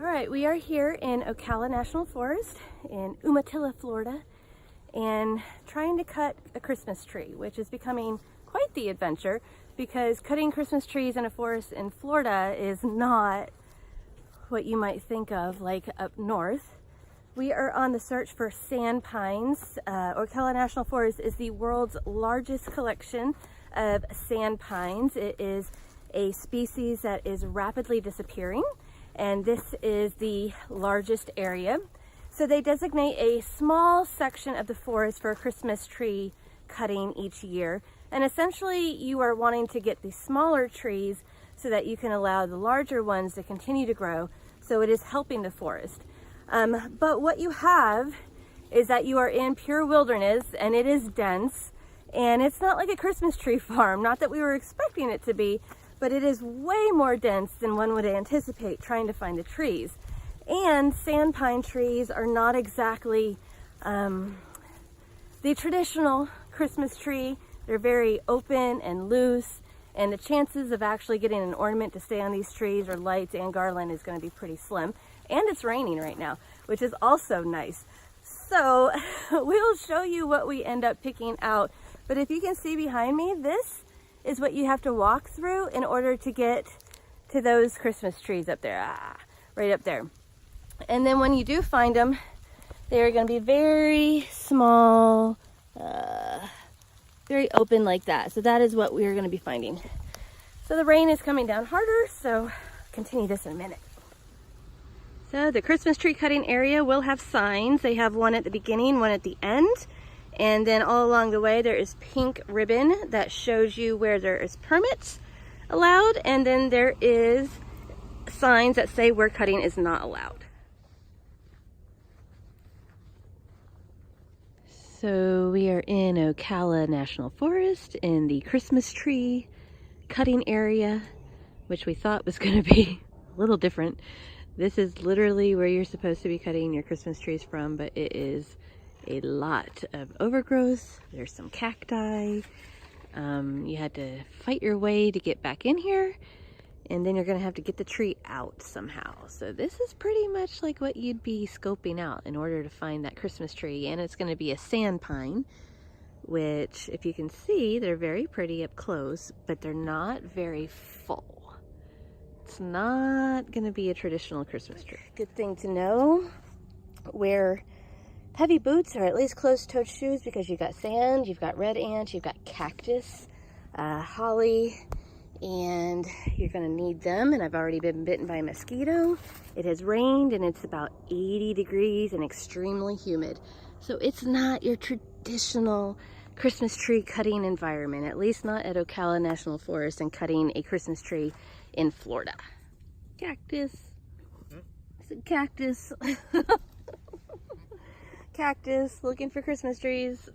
right, we are here in Ocala National Forest in Umatilla, Florida, and trying to cut a Christmas tree, which is becoming quite the adventure because cutting Christmas trees in a forest in Florida is not what you might think of like up north. We are on the search for sand pines. Ocala National Forest is the world's largest collection of sand pines. It is a species that is rapidly disappearing, and this is the largest area. So they designate a small section of the forest for a Christmas tree cutting each year. And essentially you are wanting to get the smaller trees so that you can allow the larger ones to continue to grow. So it is helping the forest. But what you have is that you are in pure wilderness, and it is dense, and it's not like a Christmas tree farm, not that we were expecting it to be, but it is way more dense than one would anticipate trying to find the trees. And sand pine trees are not exactly the traditional Christmas tree. They're very open and loose, and the chances of actually getting an ornament to stay on these trees or lights and garland is going to be pretty slim. And it's raining right now, which is also nice. So we'll show you what we end up picking out. But if you can see behind me, this is what you have to walk through in order to get to those Christmas trees up there, right up there. And then when you do find them, they're going to be very small, very open like that. So that is what we are going to be finding. So the rain is coming down harder, so continue this in a minute. So the Christmas tree cutting area will have signs. They have one at the beginning, one at the end. And then all along the way there is pink ribbon that shows you where there is permits allowed. And then there is signs that say where cutting is not allowed. So we are in Ocala National Forest in the Christmas tree cutting area, which we thought was going to be a little different. This is literally where you're supposed to be cutting your Christmas trees from, but it is a lot of overgrowth. There's some cacti. You had to fight your way to get back in here, and then you're going to have to get the tree out somehow. So this is pretty much like what you'd be scoping out in order to find that Christmas tree. And it's going to be a sand pine, which if you can see, they're very pretty up close, but they're not very full. It's not going to be a traditional Christmas tree. Good thing to know. Wear heavy boots or at least closed-toed shoes because you've got sand, you've got red ant, you've got cactus, holly, and you're going to need them. And I've already been bitten by a mosquito. It has rained and it's about 80 degrees and extremely humid. So it's not your traditional Christmas tree cutting environment, at least not at Ocala National Forest and cutting a Christmas tree in Florida. Cactus. It's a cactus. Cactus looking for Christmas trees.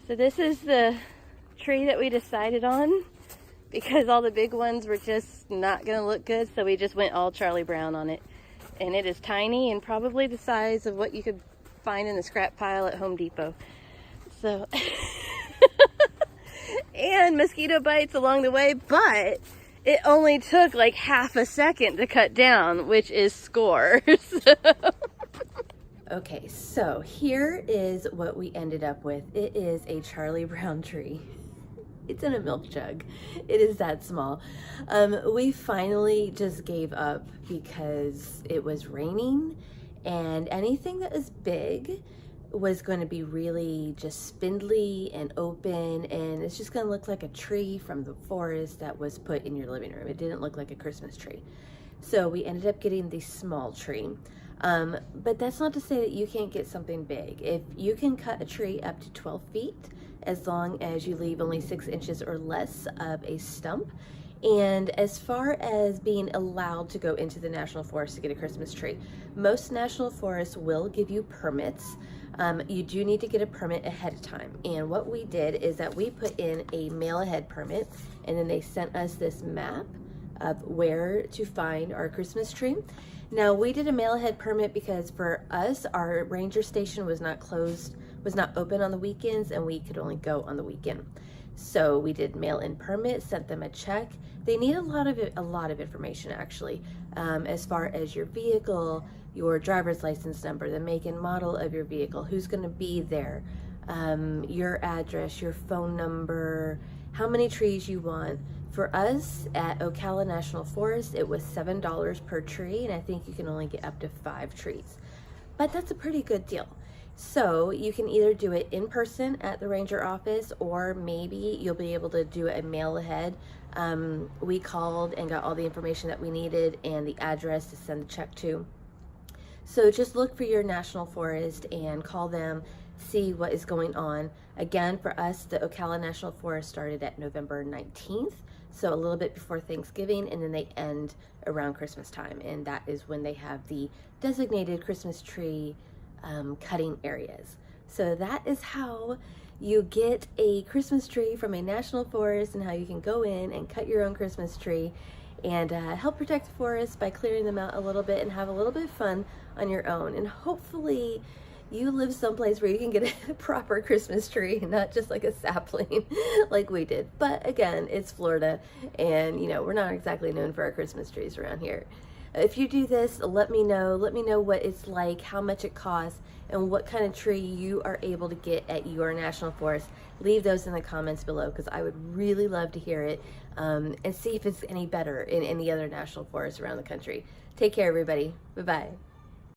So this is the tree that we decided on because all the big ones were just not going to look good, so we just went all Charlie Brown on it. And it is tiny and probably the size of what you could find in the scrap pile at Home Depot. So and mosquito bites along the way, but it only took like half a second to cut down, which is scores. Okay, so here is what we ended up with. It is a Charlie Brown tree. It's in a milk jug. It is that small. We finally just gave up because it was raining, and anything that was big was going to be really just spindly and open, and it's just going to look like a tree from the forest that was put in your living room. It didn't look like a Christmas tree. So we ended up getting the small tree. But that's not to say that you can't get something big. If you can cut a tree up to 12 feet, as long as you leave only 6 inches or less of a stump. And as far as being allowed to go into the national forest to get a Christmas tree, most national forests will give you permits. You do need to get a permit ahead of time. And what we did is that we put in a mail ahead permit, and then they sent us this map of where to find our Christmas tree. Now we did a mail ahead permit because for us, our ranger station was not closed was not open on the weekends and we could only go on the weekend. So we did mail-in permits, sent them a check. They need a lot of information actually, as far as your vehicle, your driver's license number, the make and model of your vehicle, who's going to be there, your address, your phone number, how many trees you want. For us at Ocala National Forest, it was $7 per tree, and I think you can only get up to 5 trees. But that's a pretty good deal. So you can either do it in person at the ranger office, or maybe you'll be able to do it mail ahead. We called and got all the information that we needed and the address to send the check to. So just look for your national forest and call them, see what is going on. Again, for us, the Ocala National Forest started at November 19th, so a little bit before Thanksgiving, and then they end around Christmas time, and that is when they have the designated Christmas tree cutting areas. So that is how you get a Christmas tree from a national forest, and how you can go in and cut your own Christmas tree and help protect the forest by clearing them out a little bit and have a little bit of fun on your own. And hopefully you live someplace where you can get a proper Christmas tree, not just like a sapling like we did. But again, it's Florida, and you know, we're not exactly known for our Christmas trees around here. If you do this, let me know what it's like, how much it costs, and what kind of tree you are able to get at your national forest. Leave those in the comments below, because I would really love to hear it, and see if it's any better in any other national forests around the country. Take care, everybody. Bye-bye.